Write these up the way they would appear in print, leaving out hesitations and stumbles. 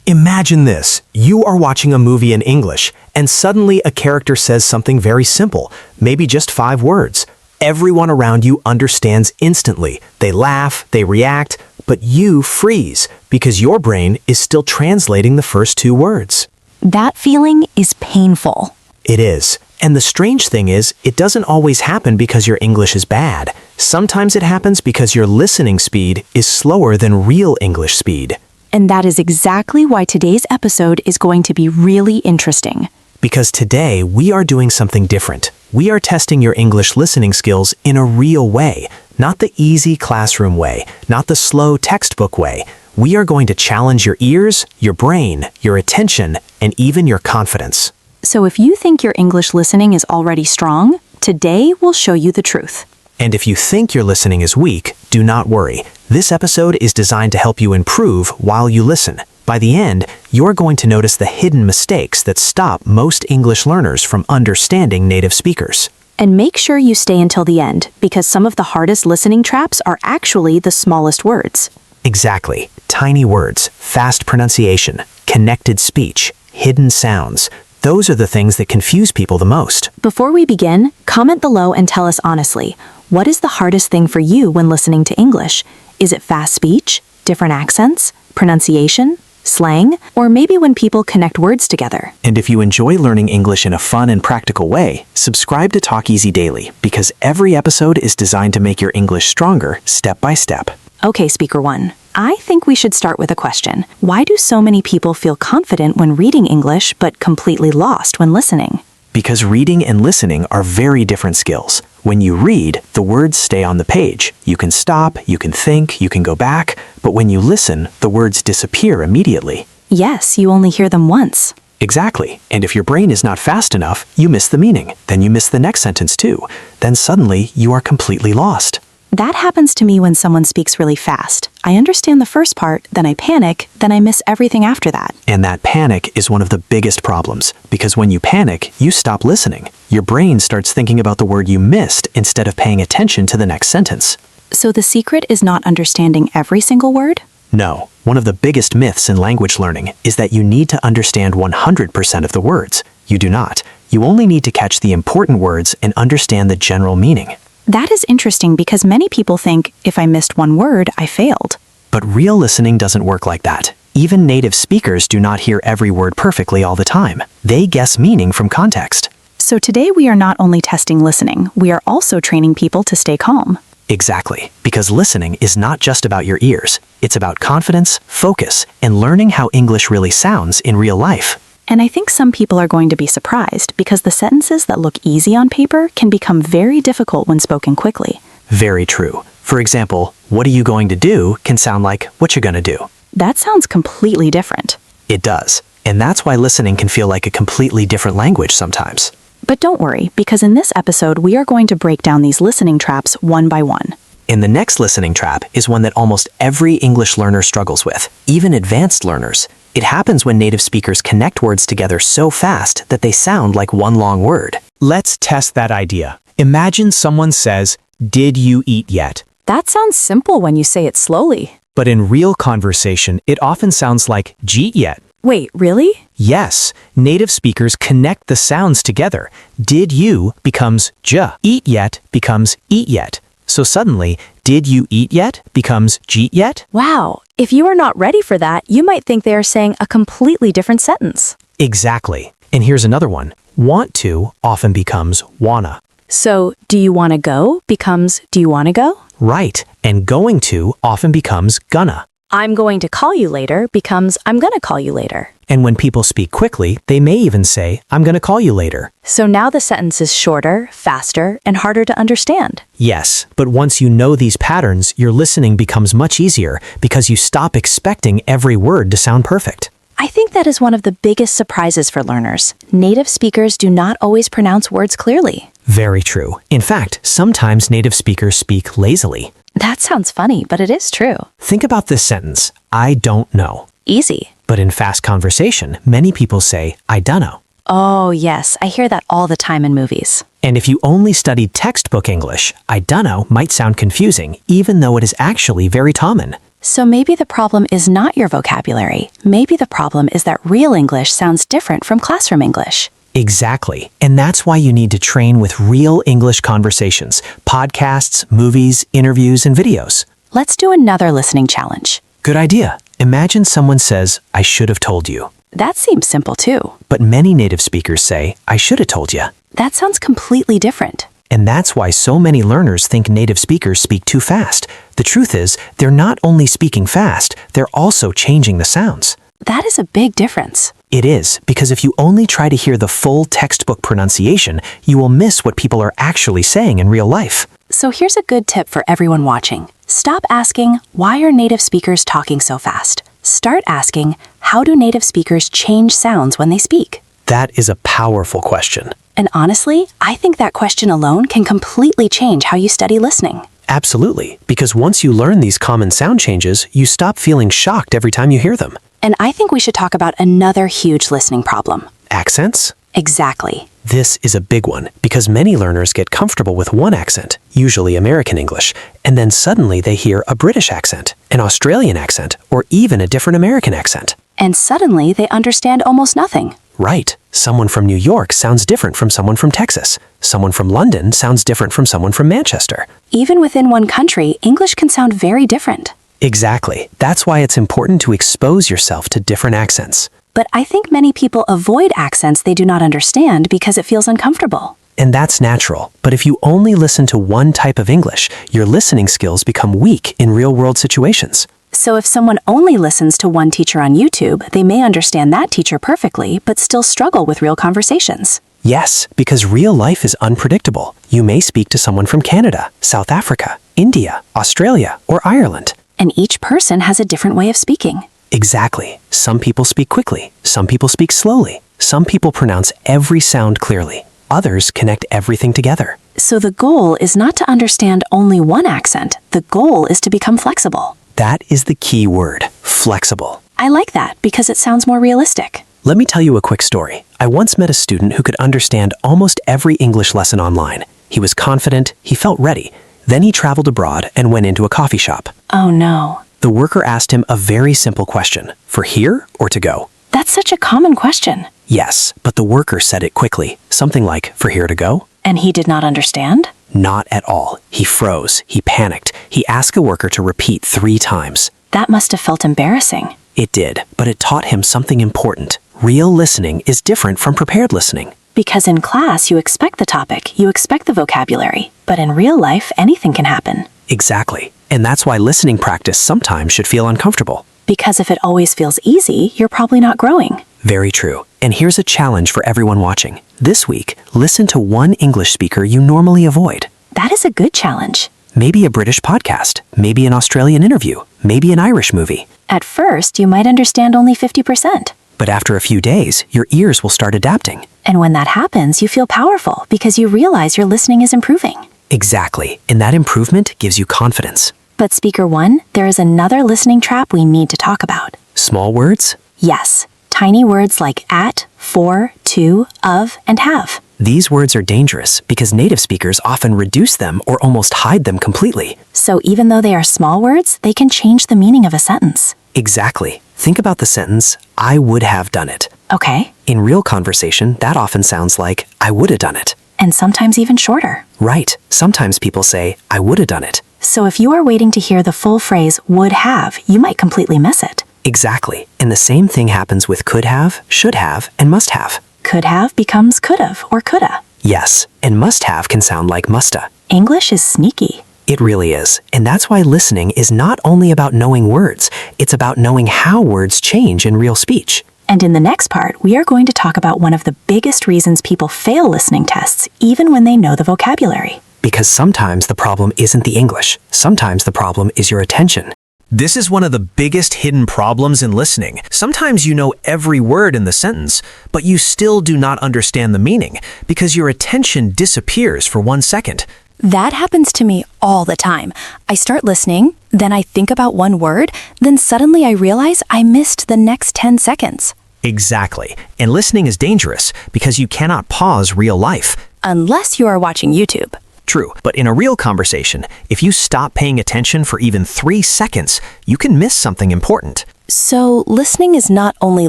Imagine this. You are watching a movie in English, and suddenly a character says something very simple, maybe just 5 words. Everyone around you understands instantly. They laugh, they react, but you freeze because your brain is still translating the first 2 words. That feeling is painful. It is. And the strange thing is, it doesn't always happen because your English is bad. Sometimes it happens because your listening speed is slower than real English speed. And that is exactly why today's episode is going to be really interesting. Because today we are doing something different. We are testing your English listening skills in a real way, not the easy classroom way, not the slow textbook way. We are going to challenge your ears, your brain, your attention, and even your confidence. So if you think your English listening is already strong, today we'll show you the truth. And if you think your listening is weak, do not worry. This episode is designed to help you improve while you listen. By the end, you're going to notice the hidden mistakes that stop most English learners from understanding native speakers. And make sure you stay until the end, because some of the hardest listening traps are actually the smallest words. Exactly. Tiny words, fast pronunciation, connected speech, hidden sounds. Those are the things that confuse people the most. Before we begin, comment below and tell us honestly, what is the hardest thing for you when listening to English? Is it fast speech, different accents, pronunciation, slang, or maybe when people connect words together? And if you enjoy learning English in a fun and practical way, subscribe to Talk Easy Daily, because every episode is designed to make your English stronger step by step. Okay, Speaker 1. I think we should start with a question. Why do so many people feel confident when reading English but completely lost when listening? Because reading and listening are very different skills. When you read, the words stay on the page. You can stop, you can think, you can go back, but when you listen, the words disappear immediately. Yes, you only hear them once. Exactly. And if your brain is not fast enough, you miss the meaning. Then you miss the next sentence too. Then suddenly, you are completely lost. That happens to me when someone speaks really fast. I understand the first part, then I panic, then I miss everything after that. And that panic is one of the biggest problems, because when you panic, you stop listening. Your brain starts thinking about the word you missed instead of paying attention to the next sentence. So the secret is not understanding every single word? No. One of the biggest myths in language learning is that you need to understand 100% of the words. You do not. You only need to catch the important words and understand the general meaning. That is interesting because many people think, if I missed one word, I failed. But real listening doesn't work like that. Even native speakers do not hear every word perfectly all the time. They guess meaning from context. So today we are not only testing listening, we are also training people to stay calm. Exactly, because listening is not just about your ears. It's about confidence, focus, and learning how English really sounds in real life. And I think some people are going to be surprised because the sentences that look easy on paper can become very difficult when spoken quickly. Very true. For example, what are you going to do can sound like what you're going to do. That sounds completely different. It does. And that's why listening can feel like a completely different language sometimes. But don't worry, because in this episode we are going to break down these listening traps one by one. And the next listening trap is one that almost every English learner struggles with, even advanced learners. It happens when native speakers connect words together so fast that they sound like one long word. Let's test that idea. Imagine someone says, "Did you eat yet?" That sounds simple when you say it slowly. But in real conversation, it often sounds like "Jeet yet." Wait, really? Yes, native speakers connect the sounds together. Did you becomes j. Eat yet becomes eat yet. So suddenly, did you eat yet becomes jeet yet? Wow, if you are not ready for that, you might think they are saying a completely different sentence. Exactly. And here's another one. Want to often becomes wanna. So, do you want to go becomes do you want to go? Right. And going to often becomes gonna. I'm going to call you later becomes I'm going to call you later. And when people speak quickly, they may even say, "I'm going to call you later." So now the sentence is shorter, faster, and harder to understand. Yes, but once you know these patterns, your listening becomes much easier because you stop expecting every word to sound perfect. I think that is one of the biggest surprises for learners. Native speakers do not always pronounce words clearly. Very true. In fact, sometimes native speakers speak lazily. That sounds funny, but it is true. Think about this sentence, "I don't know." Easy. But in fast conversation, many people say, "I dunno." Oh, yes, I hear that all the time in movies. And if you only studied textbook English, "I dunno" might sound confusing, even though it is actually very common. So maybe the problem is not your vocabulary. Maybe the problem is that real English sounds different from classroom English. Exactly. And that's why you need to train with real English conversations, podcasts, movies, interviews, and videos. Let's do another listening challenge. Good idea. Imagine someone says, I should have told you. That seems simple too. But many native speakers say, I should have told you. That sounds completely different. And that's why so many learners think native speakers speak too fast. The truth is, they're not only speaking fast, they're also changing the sounds. That is a big difference. It is, because if you only try to hear the full textbook pronunciation, you will miss what people are actually saying in real life. So here's a good tip for everyone watching. Stop asking, why are native speakers talking so fast? Start asking, how do native speakers change sounds when they speak? That is a powerful question. And honestly, I think that question alone can completely change how you study listening. Absolutely, because once you learn these common sound changes, you stop feeling shocked every time you hear them. And I think we should talk about another huge listening problem. Accents? Exactly. This is a big one because many learners get comfortable with one accent, usually American English, and then suddenly they hear a British accent, an Australian accent, or even a different American accent. And suddenly they understand almost nothing. Right. Someone from New York sounds different from someone from Texas. Someone from London sounds different from someone from Manchester. Even within one country, English can sound very different. Exactly. That's why it's important to expose yourself to different accents. But I think many people avoid accents they do not understand because it feels uncomfortable. And that's natural. But if you only listen to one type of English, your listening skills become weak in real-world situations. So if someone only listens to one teacher on YouTube, they may understand that teacher perfectly, but still struggle with real conversations. Yes, because real life is unpredictable. You may speak to someone from Canada, South Africa, India, Australia, or Ireland. And each person has a different way of speaking. Exactly. Some people speak quickly. Some people speak slowly. Some people pronounce every sound clearly. Others connect everything together. So the goal is not to understand only one accent. The goal is to become flexible. That is the key word, flexible. I like that because it sounds more realistic. Let me tell you a quick story. I once met a student who could understand almost every English lesson online. He was confident, he felt ready. Then he traveled abroad and went into a coffee shop. Oh no. The worker asked him a very simple question, for here or to go? That's such a common question. Yes, but the worker said it quickly, something like, for here to go? And he did not understand? Not at all. He froze. He panicked. He asked the worker to repeat 3 times. That must have felt embarrassing. It did, but it taught him something important. Real listening is different from prepared listening. Because in class you expect the topic, you expect the vocabulary. But in real life, anything can happen. Exactly. And that's why listening practice sometimes should feel uncomfortable. Because if it always feels easy, you're probably not growing. Very true. And here's a challenge for everyone watching. This week, listen to one English speaker you normally avoid. That is a good challenge. Maybe a British podcast, maybe an Australian interview, maybe an Irish movie. At first, you might understand only 50%. But after a few days, your ears will start adapting. And when that happens, you feel powerful because you realize your listening is improving. Exactly. And that improvement gives you confidence. But speaker 1, there is another listening trap we need to talk about. Small words? Yes. Tiny words like at, for, to, of, and have. These words are dangerous because native speakers often reduce them or almost hide them completely. So even though they are small words, they can change the meaning of a sentence. Exactly. Think about the sentence, I would have done it. Okay. In real conversation, that often sounds like, I would have done it. And sometimes even shorter. Right. Sometimes people say, I would have done it. So if you are waiting to hear the full phrase would have, you might completely miss it. Exactly. And the same thing happens with could have, should have, and must have. Could have becomes could have or coulda. Yes, and must have can sound like musta. English is sneaky. It really is. And that's why listening is not only about knowing words, it's about knowing how words change in real speech. And in the next part, we are going to talk about one of the biggest reasons people fail listening tests, even when they know the vocabulary. Because sometimes the problem isn't the English. Sometimes the problem is your attention. This is one of the biggest hidden problems in listening. Sometimes you know every word in the sentence, but you still do not understand the meaning because your attention disappears for 1 second. That happens to me all the time. I start listening, then I think about one word, then suddenly I realize I missed the next 10 seconds. Exactly. And listening is dangerous because you cannot pause real life. Unless you are watching YouTube. true. But in a real conversation, if you stop paying attention for even 3 seconds, you can miss something important. So, listening is not only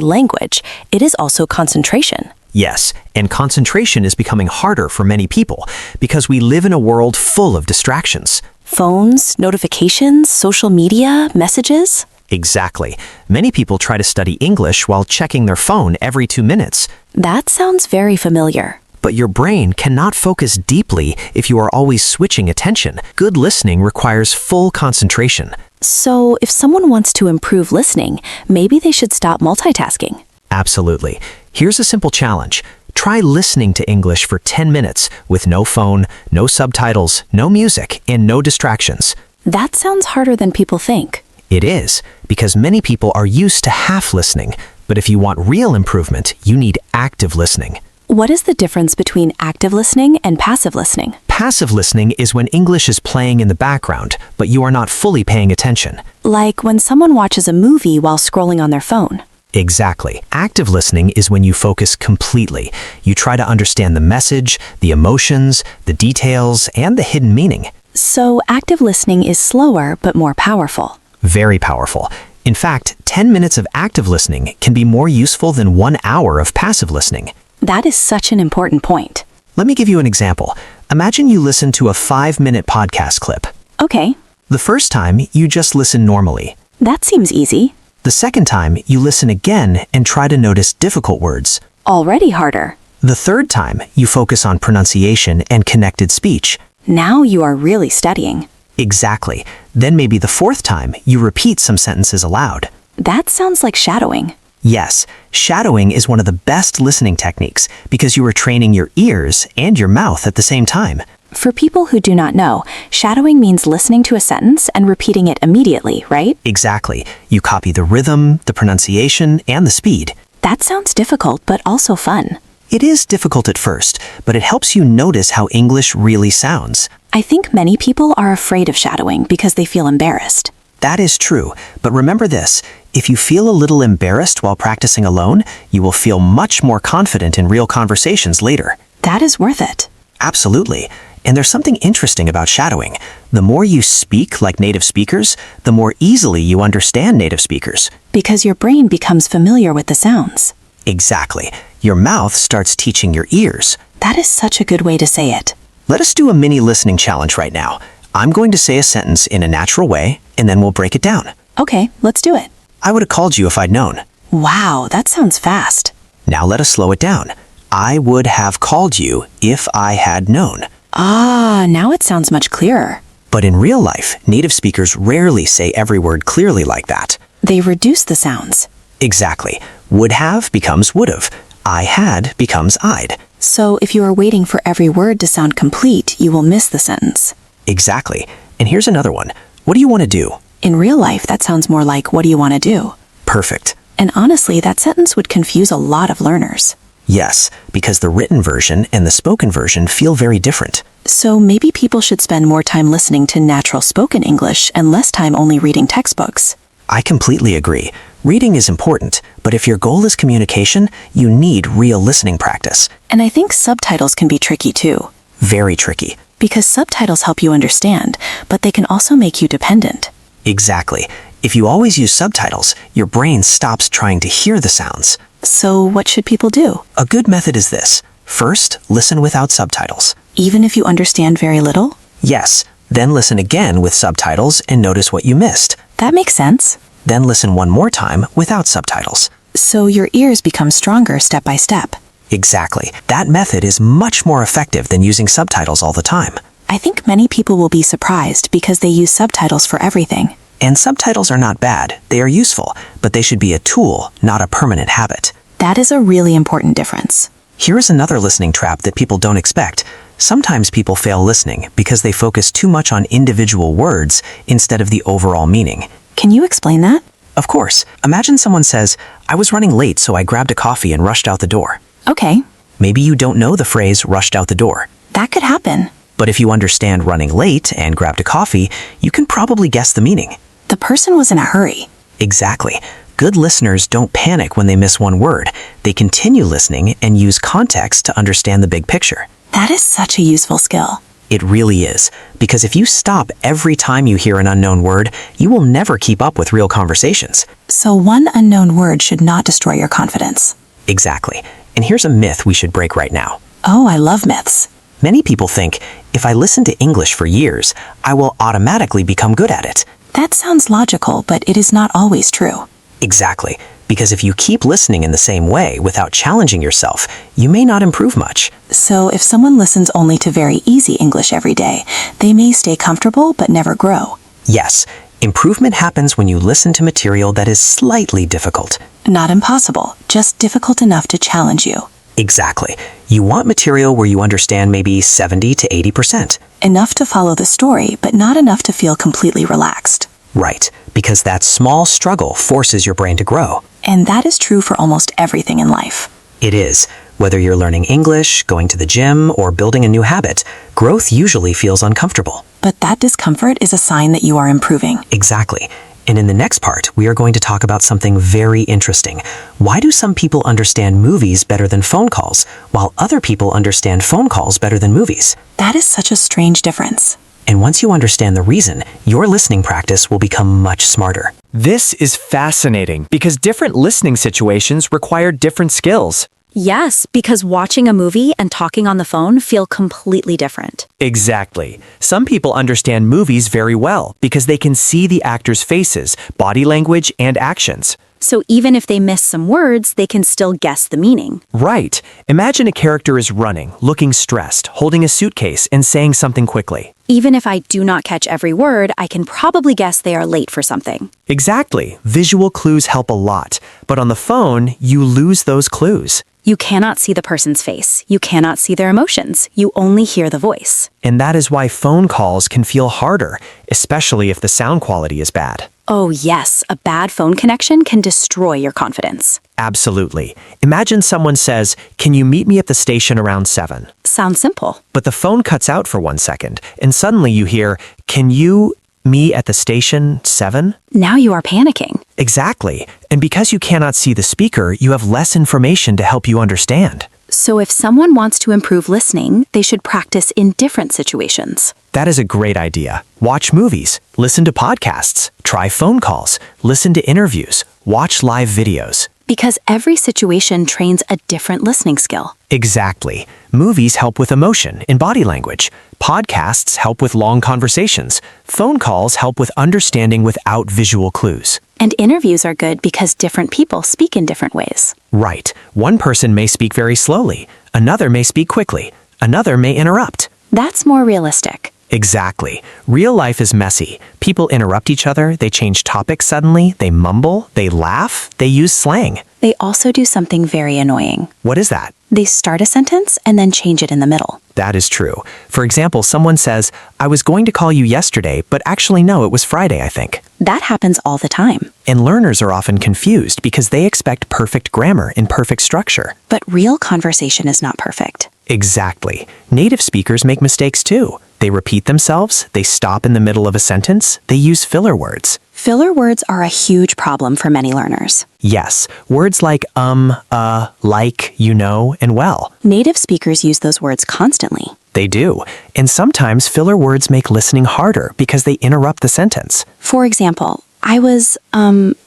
language, it is also concentration. Yes, and concentration is becoming harder for many people because we live in a world full of distractions. Phones, notifications, social media, messages. Exactly. Many people try to study English while checking their phone every 2 minutes. That sounds very familiar. But your brain cannot focus deeply if you are always switching attention. Good listening requires full concentration. So, if someone wants to improve listening, maybe they should stop multitasking. Absolutely. Here's a simple challenge. Try listening to English for 10 minutes with no phone, no subtitles, no music, and no distractions. That sounds harder than people think. It is, because many people are used to half listening. But if you want real improvement, you need active listening. What is the difference between active listening and passive listening? Passive listening is when English is playing in the background, but you are not fully paying attention. Like when someone watches a movie while scrolling on their phone. Exactly. Active listening is when you focus completely. You try to understand the message, the emotions, the details, and the hidden meaning. So active listening is slower but more powerful. Very powerful. In fact, 10 minutes of active listening can be more useful than 1 hour of passive listening. That is such an important point. Let me give you an example. Imagine you listen to a 5-minute podcast clip. Okay, The first time, you just listen normally. that seems easy. The second time, you listen again and try to notice difficult words. Already harder. The third time, you focus on pronunciation and connected speech. Now you are really studying. Exactly. Then maybe the fourth time, you repeat some sentences aloud. That sounds like shadowing. Yes, shadowing is one of the best listening techniques because you are training your ears and your mouth at the same time. For people who do not know, shadowing means listening to a sentence and repeating it immediately, right? Exactly. You copy the rhythm, the pronunciation, and the speed. That sounds difficult, but also fun. It is difficult at first, but it helps you notice how English really sounds. I think many people are afraid of shadowing because they feel embarrassed. That is true, but remember this, if you feel a little embarrassed while practicing alone, you will feel much more confident in real conversations later. That is worth it. Absolutely. And there's something interesting about shadowing. The more you speak like native speakers, the more easily you understand native speakers. Because your brain becomes familiar with the sounds. Exactly. Your mouth starts teaching your ears. That is such a good way to say it. Let us do a mini listening challenge right now. I'm going to say a sentence in a natural way, and then we'll break it down. Okay, let's do it. I would have called you if I'd known. Wow, that sounds fast. Now let us slow it down. I would have called you if I had known. Ah, now it sounds much clearer. But in real life, native speakers rarely say every word clearly like that. They reduce the sounds. Exactly. Would have becomes would have. I had becomes I'd. So if you are waiting for every word to sound complete, you will miss the sentence. Exactly. And here's another one. What do you want to do? In real life, that sounds more like, what do you want to do? Perfect. And honestly, that sentence would confuse a lot of learners. Yes, because the written version and the spoken version feel very different. So maybe people should spend more time listening to natural spoken English and less time only reading textbooks. I completely agree. Reading is important, but if your goal is communication, you need real listening practice. And I think subtitles can be tricky too. Very tricky. Because subtitles help you understand, but they can also make you dependent. Exactly. If you always use subtitles, your brain stops trying to hear the sounds. So what should people do? A good method is this. First, listen without subtitles. Even if you understand very little? Yes. Then listen again with subtitles and notice what you missed. That makes sense. Then listen one more time without subtitles. So your ears become stronger step by step. Exactly. That method is much more effective than using subtitles all the time. I think many people will be surprised because they use subtitles for everything. And subtitles are not bad. They are useful, but they should be a tool, not a permanent habit. That is a really important difference. Here is another listening trap that people don't expect. Sometimes people fail listening because they focus too much on individual words instead of the overall meaning. Can you explain that? Of course. Imagine someone says, "I was running late, so I grabbed a coffee and rushed out the door." Okay, Maybe you don't know the phrase rushed out the door. that could happen. But if you understand running late and grabbed a coffee, you can probably guess the meaning. The person was in a hurry. Exactly. Good listeners don't panic when they miss one word. They continue listening and use context to understand the big picture. That is such a useful skill. It really is, because if you stop every time you hear an unknown word, you will never keep up with real conversations. So one unknown word should not destroy your confidence. Exactly. And here's a myth we should break right now. Oh, I love myths. Many people think, if I listen to English for years, I will automatically become good at it. That sounds logical, but it is not always true. Exactly. Because if you keep listening in the same way without challenging yourself, you may not improve much. So if someone listens only to very easy English every day, they may stay comfortable but never grow. Yes, improvement happens when you listen to material that is slightly difficult. Not impossible, just difficult enough to challenge you. Exactly. You want material where you understand maybe 70 to 80%. Enough to follow the story, but not enough to feel completely relaxed. Right, because that small struggle forces your brain to grow. And that is true for almost everything in life. It is. Whether you're learning English, going to the gym, or building a new habit, growth usually feels uncomfortable. But that discomfort is a sign that you are improving. Exactly. And in the next part, we are going to talk about something very interesting. Why do some people understand movies better than phone calls, while other people understand phone calls better than movies? That is such a strange difference. And once you understand the reason, your listening practice will become much smarter. This is fascinating because different listening situations require different skills. Yes, because watching a movie and talking on the phone feel completely different. Exactly. Some people understand movies very well because they can see the actors' faces, body language, and actions. So even if they miss some words, they can still guess the meaning. Right. Imagine a character is running, looking stressed, holding a suitcase, and saying something quickly. Even if I do not catch every word, I can probably guess they are late for something. Exactly. Visual clues help a lot, but on the phone, you lose those clues. You cannot see the person's face. You cannot see their emotions. You only hear the voice. And that is why phone calls can feel harder, especially if the sound quality is bad. Oh yes, a bad phone connection can destroy your confidence. Absolutely. Imagine someone says, "Can you meet me at the station around 7?" Sounds simple. But the phone cuts out for 1 second, and suddenly you hear, "Can you me at the station 7?" Now you are panicking. Exactly. And because you cannot see the speaker, you have less information to help you understand. So if someone wants to improve listening, they should practice in different situations. That is a great idea. Watch movies, listen to podcasts, try phone calls, listen to interviews, watch live videos. Because every situation trains a different listening skill. Exactly. Movies help with emotion and body language. Podcasts help with long conversations. Phone calls help with understanding without visual clues. And interviews are good because different people speak in different ways. Right. One person may speak very slowly. Another may speak quickly. Another may interrupt. That's more realistic. Exactly. Real life is messy. People interrupt each other, they change topics suddenly, they mumble, they laugh, they use slang. They also do something very annoying. What is that? They start a sentence and then change it in the middle. That is true. For example, someone says, "I was going to call you yesterday, but actually no, it was Friday, I think." That happens all the time. And learners are often confused because they expect perfect grammar and perfect structure. But real conversation is not perfect. Exactly. Native speakers make mistakes too. They repeat themselves, they stop in the middle of a sentence, they use filler words. Filler words are a huge problem for many learners. Yes, words like like, you know, and well. Native speakers use those words constantly. They do. And sometimes filler words make listening harder because they interrupt the sentence. For example, I was,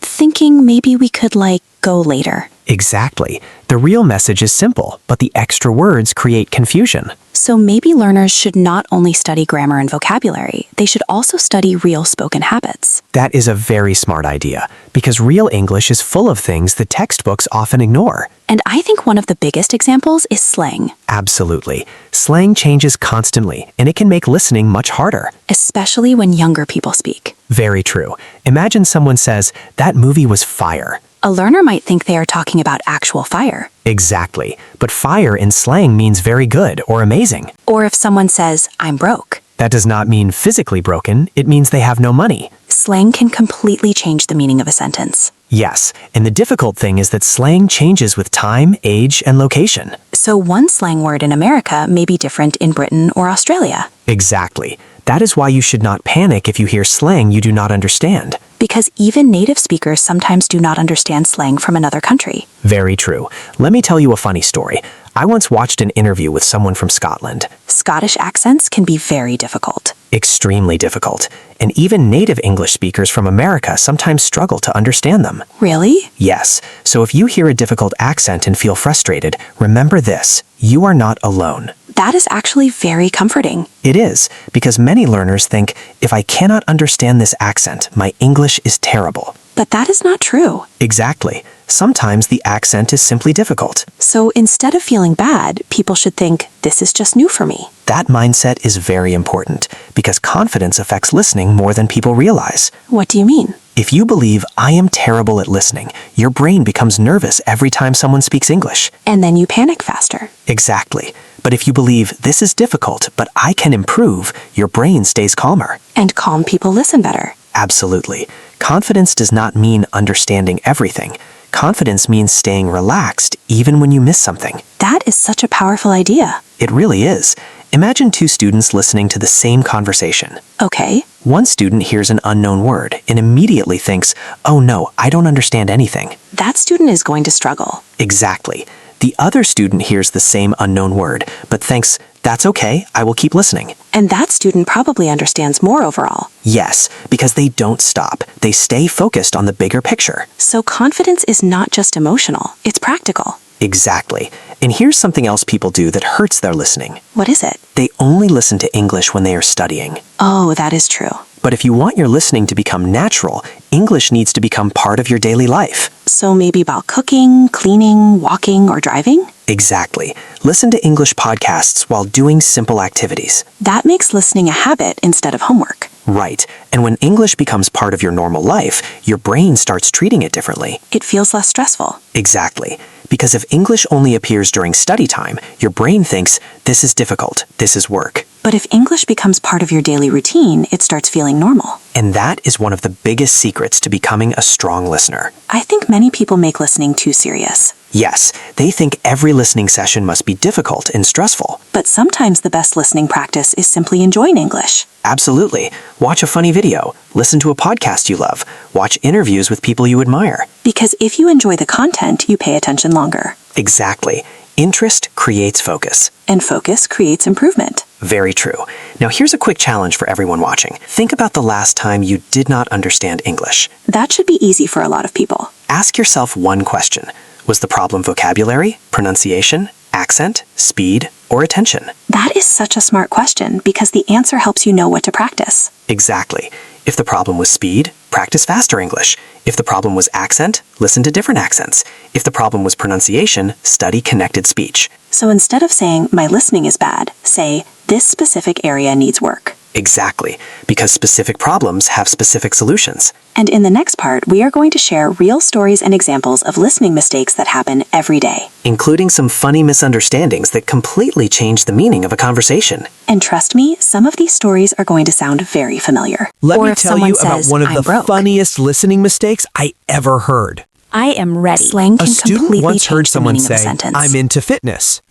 thinking maybe we could, go later. Exactly. The real message is simple, but the extra words create confusion. So maybe learners should not only study grammar and vocabulary, they should also study real spoken habits. That is a very smart idea, because real English is full of things that textbooks often ignore. And I think one of the biggest examples is slang. Absolutely. Slang changes constantly, and it can make listening much harder. Especially when younger people speak. Very true. Imagine someone says, "That movie was fire." A learner might think they are talking about actual fire. Exactly. But fire in slang means very good or amazing. Or if someone says, "I'm broke." That does not mean physically broken, it means they have no money. Slang can completely change the meaning of a sentence. Yes, and the difficult thing is that slang changes with time, age, and location. So one slang word in America may be different in Britain or Australia. Exactly. That is why you should not panic if you hear slang you do not understand. Because even native speakers sometimes do not understand slang from another country. Very true. Let me tell you a funny story. I once watched an interview with someone from Scotland. Scottish accents can be very difficult. Extremely difficult. And even native English speakers from America sometimes struggle to understand them. Really? Yes, so if you hear a difficult accent and feel frustrated, remember this: you are not alone. That is actually very comforting. It is, because many learners think, if I cannot understand this accent, my English is terrible. But that is not true. Exactly. Sometimes the accent is simply difficult. So instead of feeling bad, people should think, this is just new for me. That mindset is very important, because confidence affects listening more than people realize. What do you mean? If you believe, I am terrible at listening, your brain becomes nervous every time someone speaks English. And then you panic faster. Exactly. But if you believe, this is difficult, but I can improve, your brain stays calmer. And calm people listen better. Absolutely. Confidence does not mean understanding everything. Confidence means staying relaxed even when you miss something. That is such a powerful idea. It really is. Imagine two students listening to the same conversation. Okay. One student hears an unknown word and immediately thinks, oh no, I don't understand anything. That student is going to struggle. Exactly. The other student hears the same unknown word, but thinks, that's okay, I will keep listening. And that student probably understands more overall. Yes, because they don't stop. They stay focused on the bigger picture. So confidence is not just emotional, it's practical. Exactly. And here's something else people do that hurts their listening. What is it? They only listen to English when they are studying. Oh, that is true. But if you want your listening to become natural, English needs to become part of your daily life. So maybe while cooking, cleaning, walking, or driving? Exactly. Listen to English podcasts while doing simple activities. That makes listening a habit instead of homework. Right. And when English becomes part of your normal life, your brain starts treating it differently. It feels less stressful. Exactly. Because if English only appears during study time, your brain thinks, this is difficult, this is work. But if English becomes part of your daily routine, it starts feeling normal. And that is one of the biggest secrets to becoming a strong listener. I think many people make listening too serious. Yes, they think every listening session must be difficult and stressful. But sometimes the best listening practice is simply enjoying English. Absolutely. Watch a funny video, listen to a podcast you love, watch interviews with people you admire. Because if you enjoy the content, you pay attention longer. Exactly. Interest creates focus. And focus creates improvement. Very true. Now here's a quick challenge for everyone watching. Think about the last time you did not understand English. That should be easy for a lot of people. Ask yourself one question. Was the problem vocabulary, pronunciation, accent, speed, or attention? That is such a smart question because the answer helps you know what to practice. Exactly. If the problem was speed, practice faster English. If the problem was accent, listen to different accents. If the problem was pronunciation, study connected speech. So instead of saying, my listening is bad, say, this specific area needs work. Exactly, because specific problems have specific solutions. And in the next part, we are going to share real stories and examples of listening mistakes that happen every day. Including some funny misunderstandings that completely change the meaning of a conversation. And trust me, some of these stories are going to sound very familiar. Let Or me if tell someone you about says, one of "I'm the broke." funniest listening mistakes I ever heard. I am ready. Slang A can student completely once heard change the someone meaning of a say, sentence. I'm into fitness.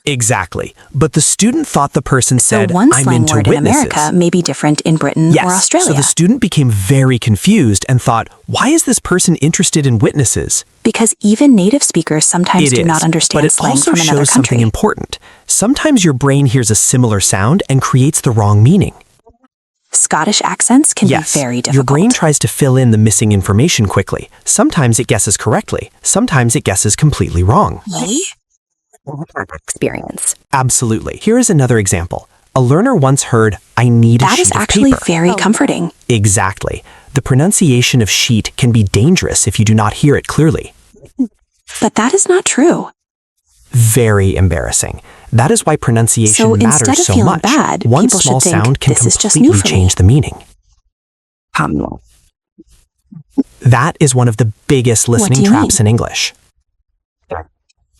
Exactly. But the student thought the person So said, one I'm slang into word in witnesses. America may be different in Britain Yes. or Australia. So the student became very confused and thought, why is this person interested in witnesses? Because even native speakers sometimes do not understand but it slang also from another shows something country. important. Sometimes your brain hears a similar sound and creates the wrong meaning. Scottish accents can Yes, be very difficult. your brain tries to fill in the missing information quickly. Sometimes it guesses correctly. Sometimes it guesses completely wrong. Experience. Absolutely. Here is another example. A learner once heard, I need a That sheet is of actually paper. very comforting. Exactly. The pronunciation of sheet can be dangerous if you do not hear it clearly. But that is not true. Very embarrassing. That is why pronunciation So instead matters of so feeling much. bad, One people should small think, sound can "This is just new completely for me." change the meaning. That is one of the biggest do listening you traps in English.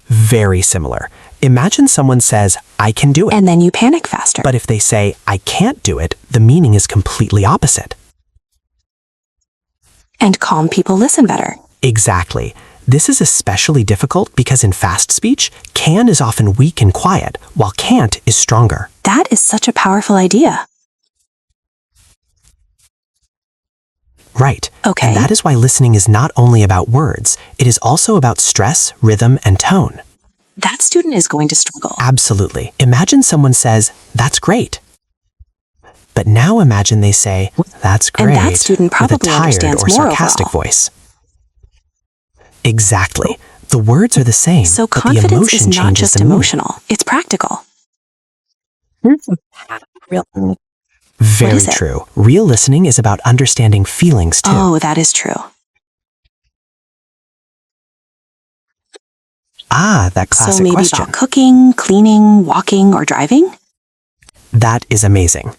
Very similar. Imagine someone says, I can do it. And then you panic faster. But if they say, I can't do it, the meaning is completely opposite. And calm people listen better. Exactly. This is especially difficult because in fast speech, can is often weak and quiet, while can't is stronger. That is such a powerful idea. Right. Okay. And that is why listening is not only about words, it is also about stress, rhythm, and tone. that student is going to struggle. Absolutely. Imagine someone says, "That's great." But now imagine they say, "That's great," And that student with a probably tired understands or more sarcastic overall. voice. Exactly. The words are the same, So but the confidence emotion is not changes just the meaning. emotional, it's practical. Very is it? true. Real listening is about understanding feelings too. Oh, that is true. Ah, that So classic maybe question. about cooking, cleaning, walking, or driving? That is amazing.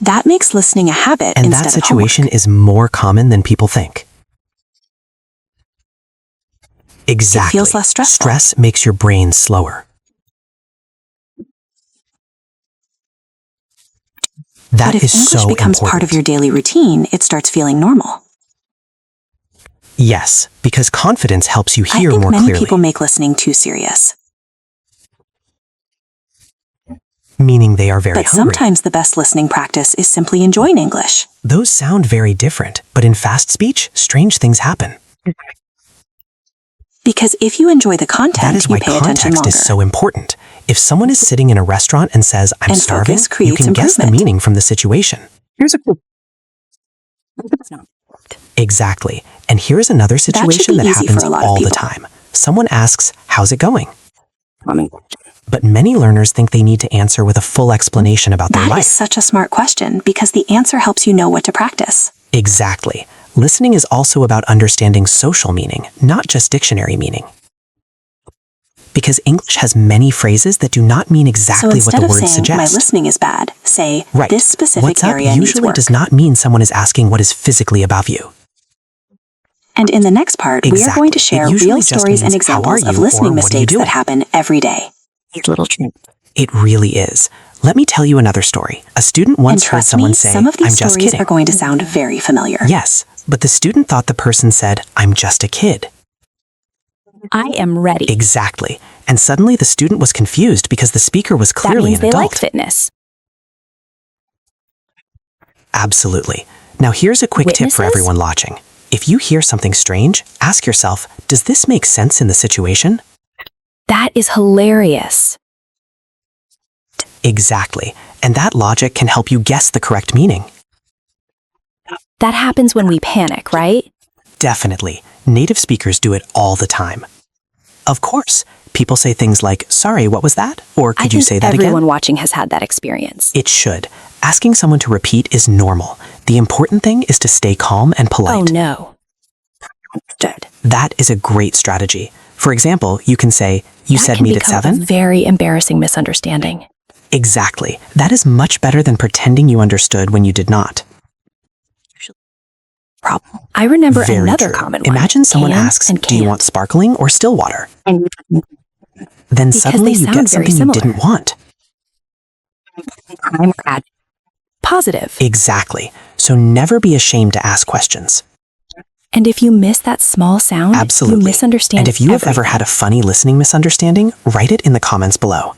That makes listening a habit And instead that of situation homework. is more common than people think. Exactly. feels less stressful. Stress makes your brain slower. That But if is English so becomes important. part of your daily routine, it starts feeling normal. Yes, because confidence helps you I hear think more many clearly, people make listening too serious. meaning they are very But hungry. sometimes the best listening practice is simply enjoying English. Those sound very different, but in fast speech, strange things happen. Because if you enjoy the That content, is you why pay attention context longer. is so important. If someone is sitting in a restaurant and says, "I'm And starving," focus you creates can guess the improvement. meaning from the situation. Here's a cool. Exactly. And here's another should situation be that easy happens for a lot of all the people. time. Someone asks, "How's it going?" But many learners think they need to answer with a full explanation about their That is life. such a smart question because the answer helps you know what to practice. Exactly. Listening is also about understanding social meaning, not just dictionary meaning. Because English has many phrases that do not mean So exactly what instead the of words saying, my suggest. listening is bad, say, Right. this specific What's up area needs usually work. does not mean someone is asking what is physically above you. And in the next part, we are going to Exactly. share It usually real just stories and means, "How are examples of you?" or listening "What are you mistakes that doing?" happen every day. These little tricks. It really is. Let me tell you another story. A student And once heard trust someone me, say, some of these "I'm just stories kidding." are going to sound very familiar. Yes, but the student thought the person said, "I'm just a kid." I am ready. Exactly. And suddenly the student was confused because the speaker was That clearly means an they adult. like fitness. Absolutely. Now here's a quick tip for Witnesses? everyone watching. If you hear something strange, ask yourself, does this make sense in the situation? That is hilarious. Exactly. And that logic can help you guess the correct meaning. That happens when we panic, right? Definitely. Native speakers do it all the time. Of course, people say things like, "Sorry, what was that?" Or I "Could you think say that everyone again?" watching has had that experience. It should. Asking someone to repeat is normal. The important thing is to stay calm and polite. Oh no. Good. That is a great strategy. For example, you can say, "You That said can meet at become a 7?" very embarrassing misunderstanding. Exactly. That is much better than pretending you understood when you did not. Problem. I remember Very another true. common one. Imagine someone Cans asks, and "Do you cans." want sparkling or still water?" Then Because suddenly they you sound get very something you similar. didn't want. Positive. Exactly. So never be ashamed to ask questions. And if you miss that small sound, Absolutely. you misunderstand And if you have ever everything. had a funny listening misunderstanding, write it in the comments below.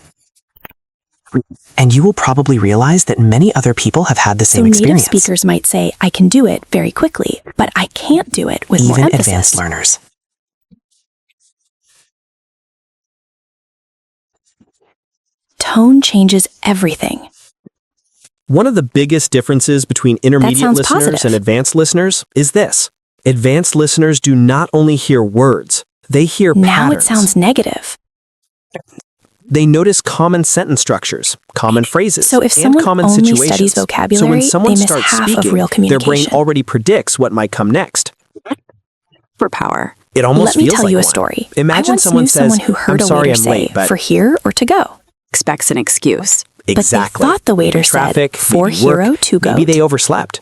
And you will probably realize that many other people have had the So same native experience. speakers might say, I can do it very quickly, but I can't do it with more Even emphasis. advanced learners. Tone changes everything. One of the biggest differences between intermediate sounds listeners positive. and advanced listeners is this. Advanced listeners do not only hear words, they hear Now patterns. it sounds negative. They notice common sentence structures, common phrases, So if and someone common only situations. studies So vocabulary, when someone they miss starts half of speaking, real their brain communication. already predicts what might come next. Superpower. It almost Let me feels tell like you a one. story. Imagine I once someone knew says, someone who heard "I'm a sorry waiter I'm say, late, but..." for here or to go. Expects an excuse. Exactly. But they thought the waiter Maybe traffic, said, for maybe work, hero to go. Maybe they overslept.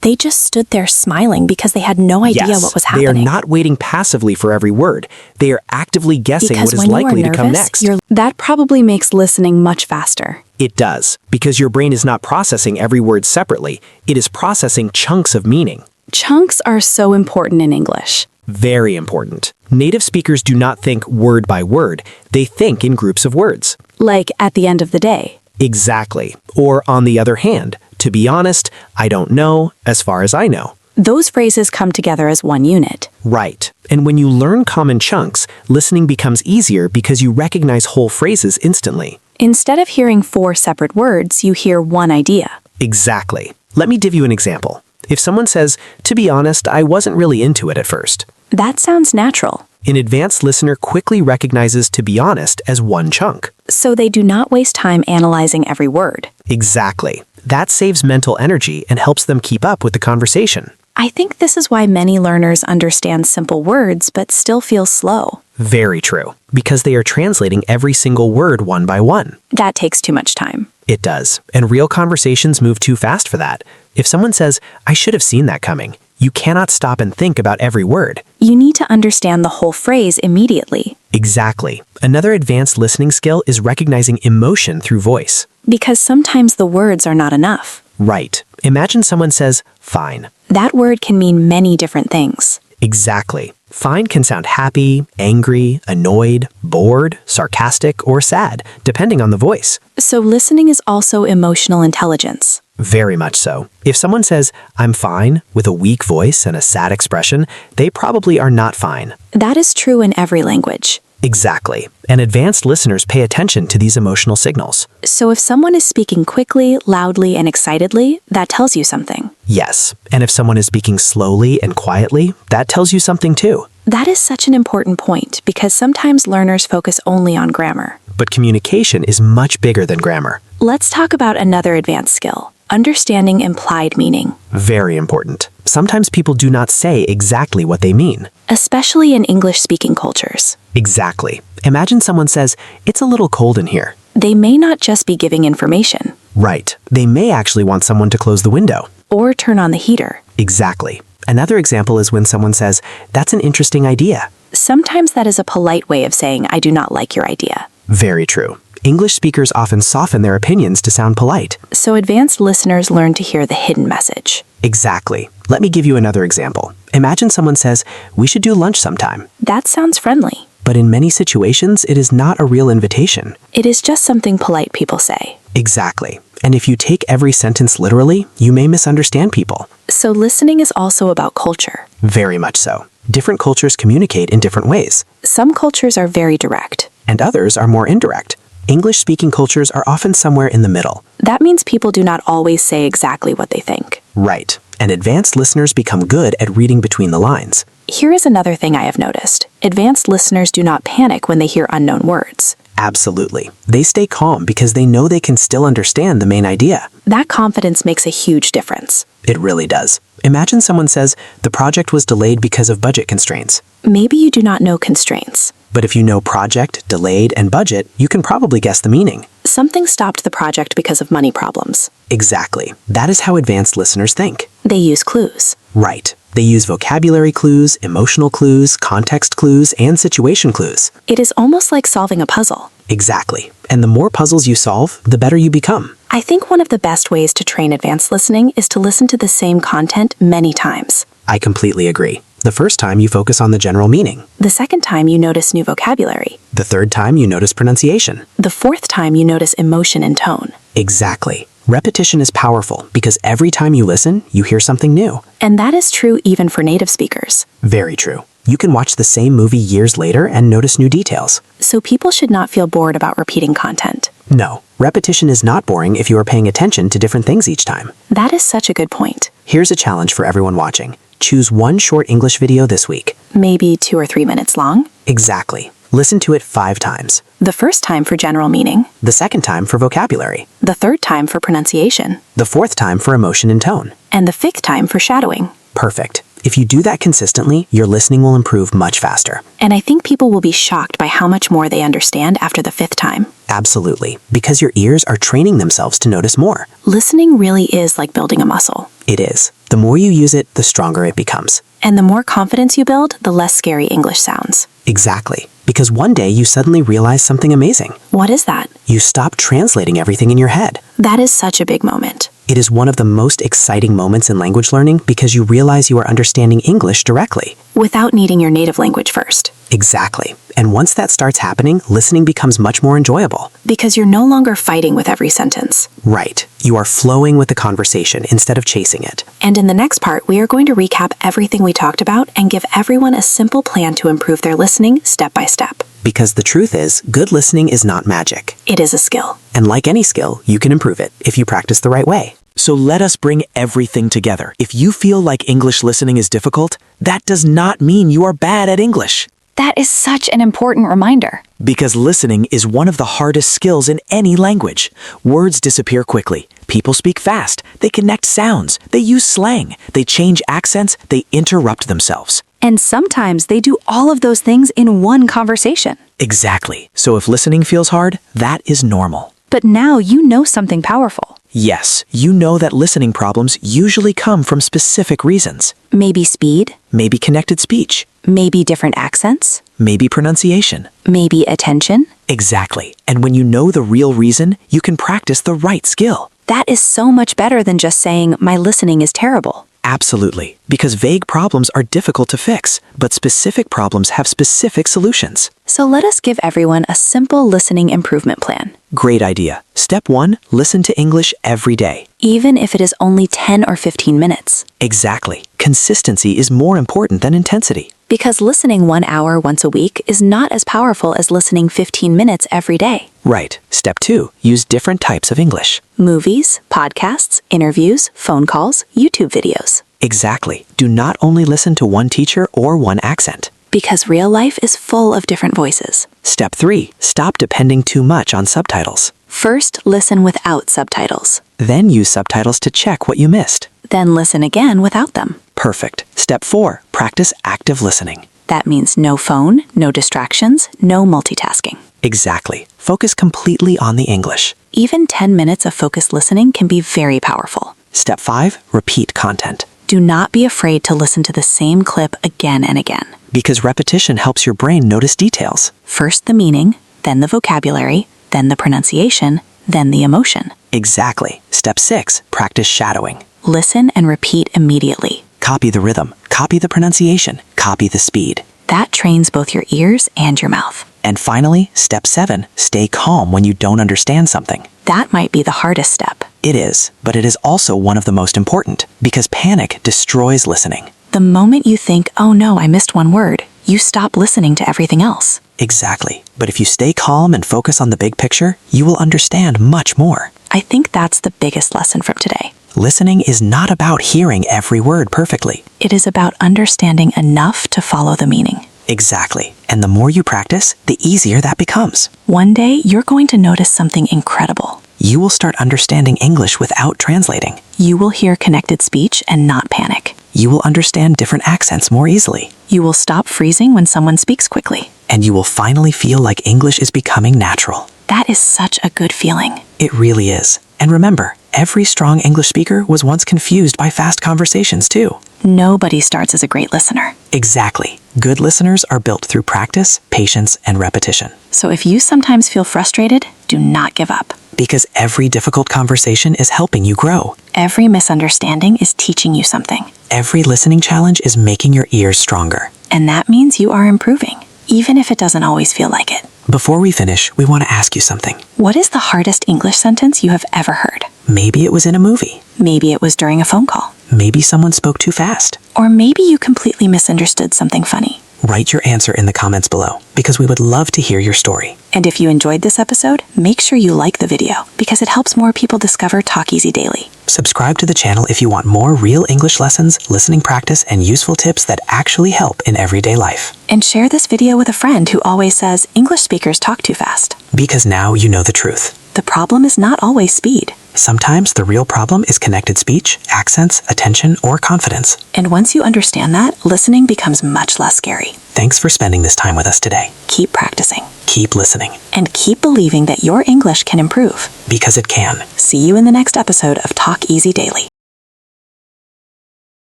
They just stood there smiling because they had no idea Yes, what was they happening. are not waiting passively for every word. They are actively guessing because what is when likely you are to come nervous, next. That probably makes listening much faster. It does, because your brain is not processing every word separately. It is processing chunks of meaning. Chunks are so important in English. Very important. Native speakers do not think word by word. They think in groups of words. Like at the end of the day. Exactly. Or on the other hand, to be honest, I don't know, as far as I know. Those phrases come together as one unit. Right. And when you learn common chunks, listening becomes easier because you recognize whole phrases instantly. Instead of hearing 4 separate words, you hear one idea. Exactly. Let me give you an example. If someone says, "To be honest, I wasn't really into it at first," That sounds natural. an advanced listener quickly recognizes "to be honest" as one chunk. So they do not waste time analyzing every word. Exactly. That saves mental energy and helps them keep up with the conversation. I think this is why many learners understand simple words but still feel slow. Very true, because they are translating every single word one by one. That takes too much time. It does, and real conversations move too fast for that. If someone says, "I should have seen that coming," you cannot stop and think about every word. You need to understand the whole phrase immediately. Exactly. Another advanced listening skill is recognizing emotion through voice. Because sometimes the words are not enough. Right. Imagine someone says, "Fine." That word can mean many different things. Exactly. Fine can sound happy, angry, annoyed, bored, sarcastic, or sad, depending on the voice. So listening is also emotional intelligence. Very much so. If someone says, "I'm fine," with a weak voice and a sad expression, they probably are not fine. That is true in every language. Exactly. And advanced listeners pay attention to these emotional signals. So if someone is speaking quickly, loudly, and excitedly, that tells you something. Yes. And if someone is speaking slowly and quietly, that tells you something too. That is such an important point because sometimes learners focus only on grammar. But communication is much bigger than grammar. Let's talk about another advanced skill, understanding implied meaning. Very important. Sometimes people do not say exactly what they mean. Especially in English-speaking cultures. Exactly. Imagine someone says, "It's a little cold in here." They may not just be giving information. Right. They may actually want someone to close the window. Or turn on the heater. Exactly. Another example is when someone says, "That's an interesting idea." Sometimes that is a polite way of saying, "I do not like your idea." Very true. English speakers often soften their opinions to sound polite. So advanced listeners learn to hear the hidden message. Exactly. Let me give you another example. Imagine someone says, "We should do lunch sometime." That sounds friendly. But in many situations, it is not a real invitation. It is just something polite people say. Exactly. And if you take every sentence literally, you may misunderstand people. So listening is also about culture. Very much so. Different cultures communicate in different ways, Some cultures are very direct. and others are more indirect. English-speaking cultures are often somewhere in the middle. That means people do not always say exactly what they think. Right. And advanced listeners become good at reading between the lines. Here is another thing I have noticed. Advanced listeners do not panic when they hear unknown words. Absolutely. They stay calm because they know they can still understand the main idea. That confidence makes a huge difference. It really does. Imagine someone says, "The project was delayed because of budget constraints." Maybe you do not know constraints. But if you know project, delayed, and budget, you can probably guess the meaning. Something stopped the project because of money problems. Exactly. That is how advanced listeners think. They use clues. Right. They use vocabulary clues, emotional clues, context clues, and situation clues. It is almost like solving a puzzle. Exactly. And the more puzzles you solve, the better you become. I think one of the best ways to train advanced listening is to listen to the same content many times. I completely agree. The first time you focus on the general meaning. The second time you notice new vocabulary. The third time you notice pronunciation. The fourth time you notice emotion and tone. Exactly. Repetition is powerful because every time you listen, you hear something new. And that is true even for native speakers. Very true. You can watch the same movie years later and notice new details. So people should not feel bored about repeating content. No, repetition is not boring if you are paying attention to different things each time. That is such a good point. Here's a challenge for everyone watching. Choose one short English video this week. Maybe 2 or 3 minutes long. Exactly. Listen to it 5 times. The first time for general meaning. The second time for vocabulary. The third time for pronunciation. The fourth time for emotion and tone. And the fifth time for shadowing. Perfect. If you do that consistently, your listening will improve much faster. And I think people will be shocked by how much more they understand after the 5th time. Absolutely. Because your ears are training themselves to notice more. Listening really is like building a muscle. It is. The more you use it, the stronger it becomes. And the more confidence you build, the less scary English sounds. Exactly. Because one day you suddenly realize something amazing. What is that? You stop translating everything in your head. That is such a big moment. It is one of the most exciting moments in language learning because you realize you are understanding English directly. Without needing your native language first. Exactly. And once that starts happening, listening becomes much more enjoyable. Because you're no longer fighting with every sentence. Right. You are flowing with the conversation instead of chasing it. And in the next part, we are going to recap everything we talked about and give everyone a simple plan to improve their listening step by step. Because the truth is, good listening is not magic. It is a skill. And like any skill, you can improve it if you practice the right way. So let us bring everything together. If you feel like English listening is difficult, that does not mean you are bad at English. That is such an important reminder. Because listening is one of the hardest skills in any language. Words disappear quickly. People speak fast. They connect sounds. They use slang. They change accents. They interrupt themselves. And sometimes they do all of those things in one conversation. Exactly. So if listening feels hard, that is normal. But now you know something powerful. Yes, you know that listening problems usually come from specific reasons. Maybe speed, Maybe connected speech. maybe different accents, Maybe pronunciation. maybe attention. Exactly. And when you know the real reason, you can practice the right skill. That is so much better than just saying, my listening is terrible. Absolutely. Because vague problems are difficult to fix, but specific problems have specific solutions. So let us give everyone a simple listening improvement plan. Great idea. Step 1, listen to English every day. Even if it is only 10 or 15 minutes. Exactly. Consistency is more important than intensity. Because listening 1 hour once a week is not as powerful as listening 15 minutes every day. Right. Step 2, use different types of English. Movies, podcasts, interviews, phone calls, YouTube videos. Exactly. Do not only listen to one teacher or one accent. Because real life is full of different voices. Step 3, stop depending too much on subtitles. First, listen without subtitles. Then use subtitles to check what you missed. Then listen again without them. Perfect. Step 4, practice active listening. That means no phone, no distractions, no multitasking. Exactly. Focus completely on the English. Even 10 minutes of focused listening can be very powerful. Step 5, repeat content. Do not be afraid to listen to the same clip again and again. Because repetition helps your brain notice details. First the meaning, then the vocabulary, then the pronunciation, then the emotion. Exactly. Step 6, practice shadowing. Listen and repeat immediately. Copy the rhythm, copy the pronunciation, copy the speed. That trains both your ears and your mouth. And finally, step 7, stay calm when you don't understand something. That might be the hardest step. It is, but it is also one of the most important, because panic destroys listening. The moment you think, oh no, I missed one word, you stop listening to everything else. Exactly. But if you stay calm and focus on the big picture, you will understand much more. I think that's the biggest lesson from today. Listening is not about hearing every word perfectly. It is about understanding enough to follow the meaning. Exactly. And the more you practice, the easier that becomes. One day, you're going to notice something incredible. You will start understanding English without translating. You will hear connected speech and not panic. You will understand different accents more easily. You will stop freezing when someone speaks quickly. And you will finally feel like English is becoming natural. That is such a good feeling. It really is. And remember, every strong English speaker was once confused by fast conversations too. Nobody starts as a great listener. Exactly. Good listeners are built through practice, patience, and repetition. So if you sometimes feel frustrated, do not give up. Because every difficult conversation is helping you grow. Every misunderstanding is teaching you something. Every listening challenge is making your ears stronger. And that means you are improving, even if it doesn't always feel like it. Before we finish, we want to ask you something. What is the hardest English sentence you have ever heard? Maybe it was in a movie. Maybe it was during a phone call. Maybe someone spoke too fast. Or maybe you completely misunderstood something funny. Write your answer in the comments below, because we would love to hear your story. And if you enjoyed this episode, make sure you like the video, because it helps more people discover Talk Easy Daily. Subscribe to the channel if you want more real English lessons, listening practice, and useful tips that actually help in everyday life. And share this video with a friend who always says English speakers talk too fast. Because now you know the truth. The problem is not always speed. Sometimes the real problem is connected speech, accents, attention, or confidence. And once you understand that, listening becomes much less scary. Thanks for spending this time with us today. Keep practicing. Keep listening. And keep believing that your English can improve. Because it can. See you in the next episode of Talk Easy Daily.